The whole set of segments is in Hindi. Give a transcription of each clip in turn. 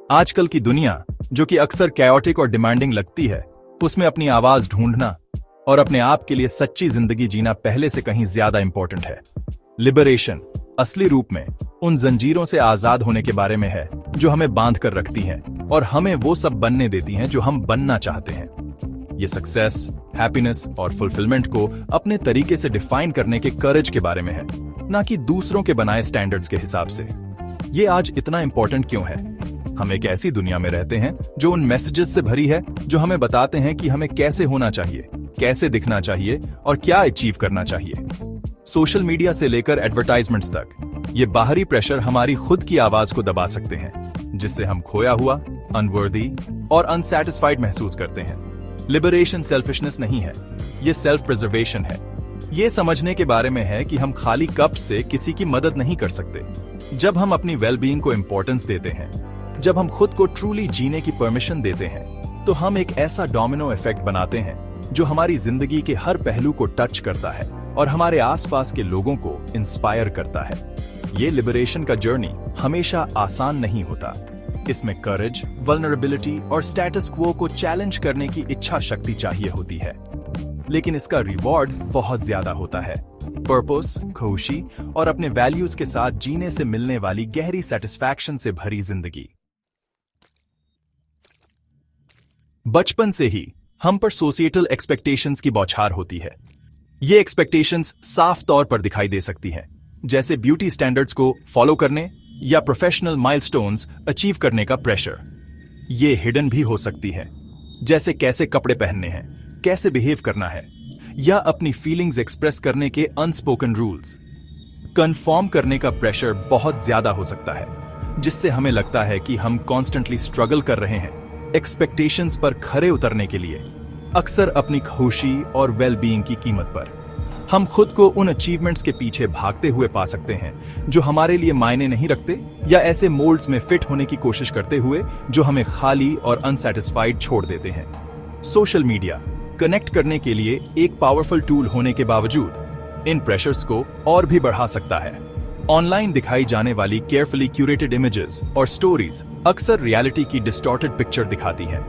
आजकल की दुनिया, जो कि अक्सर कैओटिक और डिमांडिंग लगती है, उसमें अपनी आवाज ढूंढना और अपने आप के लिए सच्ची जिंदगी जीना पहले से कहीं ज्यादा इंपॉर्टेंट है। लिबरेशन असली रूप में उन जंजीरों से आजाद होने के बारे में है जो हमें बांध कर रखती हैं और हमें वो सब बनने देती हैं जो हम बनना चाहते हैं। ये सक्सेस, हैप्पीनेस और फुलफिलमेंट को अपने तरीके से डिफाइन करने के करेज के बारे में है, ना कि दूसरों के बनाए स्टैंडर्ड्स के हिसाब से। ये आज इतना इंपॉर्टेंट क्यों है? हम एक ऐसी दुनिया में रहते हैं जो उन मैसेजेस से भरी है जो हमें बताते हैं कि हमें कैसे होना चाहिए, कैसे दिखना चाहिए और क्या अचीव करना चाहिए। सोशल मीडिया से लेकर एडवर्टाइजमेंट्स तक ये बाहरी प्रेशर हमारी खुद की आवाज को दबा सकते हैं, जिससे हम खोया हुआ, अनवर्दी और अनसैटिस्फाइड महसूस करते हैं। लिबरेशन सेल्फिशनेस नहीं है, ये सेल्फ प्रिजर्वेशन है। ये समझने के बारे में है कि हम खाली कप से किसी की मदद नहीं कर सकते। जब हम अपनी वेलबीइंग को इंपॉर्टेंस देते हैं, जब हम खुद को ट्रूली जीने की परमिशन देते हैं, तो हम एक ऐसा डोमिनो इफेक्ट बनाते हैं जो हमारी जिंदगी के हर पहलू को टच करता है और हमारे आसपास के लोगों को इंस्पायर करता है। ये लिबरेशन का जर्नी हमेशा आसान नहीं होता। इसमें करेज, वल्नरेबिलिटी और स्टेटस क्वो को चैलेंज करने की इच्छा शक्ति चाहिए होती है, लेकिन इसका रिवॉर्ड बहुत ज्यादा होता है। पर्पस, खुशी और अपने वैल्यूज के साथ जीने से मिलने वाली गहरी सेटिस्फैक्शन से भरी जिंदगी। बचपन से ही हम पर सोसाइटल एक्सपेक्टेशंस की बौछार होती है। ये एक्सपेक्टेशंस साफ तौर पर दिखाई दे सकती हैं, जैसे ब्यूटी स्टैंडर्ड्स को फॉलो करने या प्रोफेशनल माइलस्टोन्स अचीव करने का प्रेशर। ये हिडन भी हो सकती है, जैसे कैसे कपड़े पहनने हैं, कैसे बिहेव करना है, या अपनी फीलिंग्स एक्सप्रेस करने के अनस्पोकन रूल्स। कन्फर्म करने का प्रेशर बहुत ज्यादा हो सकता है, जिससे हमें लगता है कि हम कॉन्स्टेंटली स्ट्रगल कर रहे हैं एक्सपेक्टेशंस पर खरे उतरने के लिए, अक्सर अपनी खुशी और वेलबीइंग की कीमत पर। हम खुद को उन अचीवमेंट्स के पीछे भागते हुए पा सकते हैं जो हमारे लिए मायने नहीं रखते, या ऐसे मोल्ड्स में फिट होने की कोशिश करते हुए जो हमें खाली और अनसैटिस्फाइड छोड़ देते हैं। सोशल मीडिया कनेक्ट करने के लिए एक पावरफुल टूल होने के बावजूद इन प्रेशर्स को और भी बढ़ा सकता है। ऑनलाइन दिखाई जाने वाली केयरफुली क्यूरेटेड इमेजेस और स्टोरीज अक्सर रियलिटी की डिस्टॉर्टेड पिक्चर दिखाती हैं,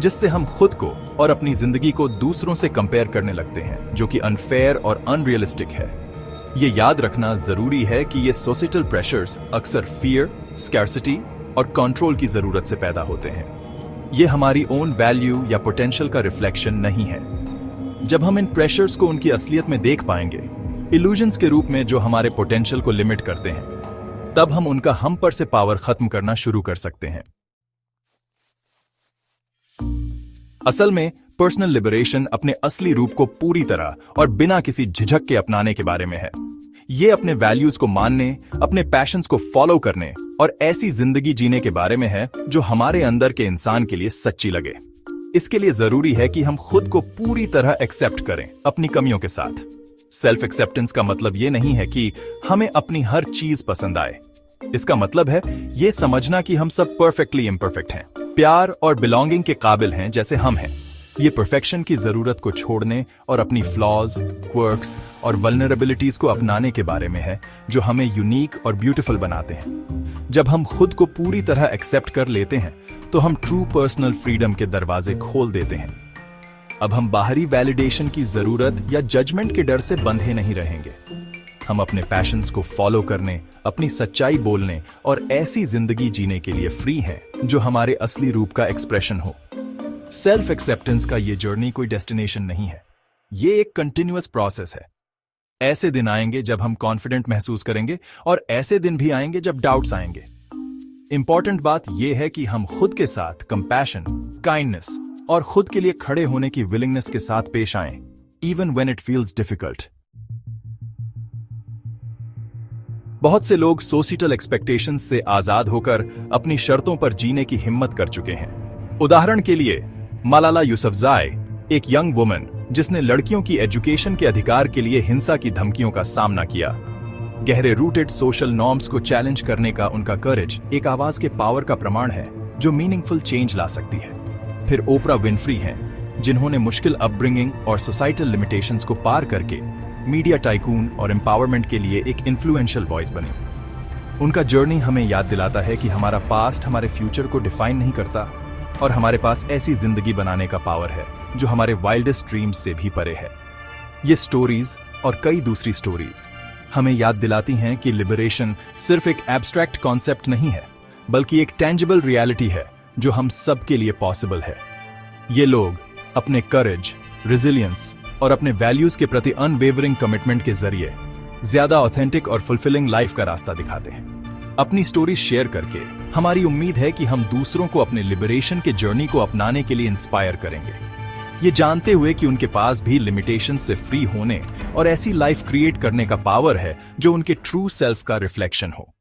जिससे हम खुद को और अपनी जिंदगी को दूसरों से कंपेयर करने लगते हैं, जो कि अनफेयर और अनरियलिस्टिक है। ये याद रखना जरूरी है कि ये सोसाइटल प्रेशर्स अक्सर फियर, स्कैर्सिटी और कंट्रोल की जरूरत से पैदा होते हैं। ये हमारी ओन वैल्यू या पोटेंशियल का रिफ्लेक्शन नहीं है। जब हम इन प्रेशर्स को उनकी असलियत में देख पाएंगे, इल्यूजन्स के रूप में जो हमारे पोटेंशियल को लिमिट करते हैं, तब हम उनका हम पर से पावर खत्म करना शुरू कर सकते हैं। असल में पर्सनल लिबरेशन अपने असली रूप को पूरी तरह और बिना किसी झिझक के अपनाने के बारे में है। ये अपने वैल्यूज को मानने, अपने पैशंस को फॉलो करने और ऐसी जिंदगी जीने के बारे में है जो हमारे अंदर के इंसान के लिए सच्ची लगे। इसके लिए जरूरी है कि हम खुद को पूरी तरह एक्सेप्ट करें, अपनी कमियों के साथ। सेल्फ एक्सेप्टेंस का मतलब ये नहीं है कि हमें अपनी हर चीज पसंद आए। इसका मतलब है ये समझना कि हम सब परफेक्टली इम्परफेक्ट हैं, प्यार और बिलोंगिंग के काबिल हैं जैसे हम हैं। ये परफेक्शन की जरूरत को छोड़ने और अपनी फ्लॉज, क्वर्क्स और वल्नरेबिलिटीज को अपनाने के बारे में है, जो हमें यूनिक और ब्यूटीफुल बनाते हैं। जब हम खुद को पूरी तरह एक्सेप्ट कर लेते हैं, तो हम ट्रू पर्सनल फ्रीडम के दरवाजे खोल देते हैं। अब हम बाहरी वैलिडेशन की जरूरत या जजमेंट के डर से बंधे नहीं रहेंगे। हम अपने पैशंस को फॉलो करने, अपनी सच्चाई बोलने और ऐसी जिंदगी जीने के लिए फ्री हैं जो हमारे असली रूप का एक्सप्रेशन हो। सेल्फ एक्सेप्टेंस का ये जर्नी कोई डेस्टिनेशन नहीं है, ये एक कंटिन्यूअस प्रोसेस है। ऐसे दिन आएंगे जब हम कॉन्फिडेंट महसूस करेंगे और ऐसे दिन भी आएंगे जब डाउट्स आएंगे। इंपॉर्टेंट बात यह है कि हम खुद के साथ कंपैशन, काइंडनेस और खुद के लिए खड़े होने की विलिंगनेस के साथ पेश आएं, even when it feels difficult. बहुत से लोग सोसाइटल एक्सपेक्टेशंस से आजाद होकर अपनी शर्तों पर जीने की हिम्मत कर चुके हैं। उदाहरण के लिए मलाला यूसुफज़ई, एक यंग वुमन जिसने लड़कियों की एजुकेशन के अधिकार के लिए हिंसा की धमकियों का सामना किया। गहरे रूटेड सोशल नॉर्म्स को चैलेंज करने का उनका करेज एक आवाज के पावर का प्रमाण है जो मीनिंगफुल चेंज ला सकती है। फिर ओपरा विनफ्री हैं, जिन्होंने मुश्किल अपब्रिंगिंग और सोसाइटल लिमिटेशंस को पार करके मीडिया टाइकून और एम्पावरमेंट के लिए एक इन्फ्लुएंशियल वॉइस बनी। उनका जर्नी हमें याद दिलाता है कि हमारा पास्ट हमारे फ्यूचर को डिफाइन नहीं करता और हमारे पास ऐसी जिंदगी बनाने का पावर है जो हमारे वाइल्डेस्ट ड्रीम्स से भी परे है। ये स्टोरीज और कई दूसरी स्टोरीज हमें याद दिलाती हैं कि लिबरेशन सिर्फ एक एब्स्ट्रैक्ट कॉन्सेप्ट नहीं है, बल्कि एक टेंजिबल रियलिटी है जो हम सब के लिए पॉसिबल है। ये लोग अपने करेज, रेजिलियंस और अपने वैल्यूज के प्रति अनवेवरिंग कमिटमेंट के जरिए ज्यादा ऑथेंटिक और फुलफिलिंग लाइफ का रास्ता दिखाते हैं। अपनी स्टोरी शेयर करके हमारी उम्मीद है कि हम दूसरों को अपने लिबरेशन के जर्नी को अपनाने के लिए इंस्पायर करेंगे, ये जानते हुए कि उनके पास भी लिमिटेशन से फ्री होने और ऐसी लाइफ क्रिएट करने का पावर है जो उनके ट्रू सेल्फ का रिफ्लेक्शन हो।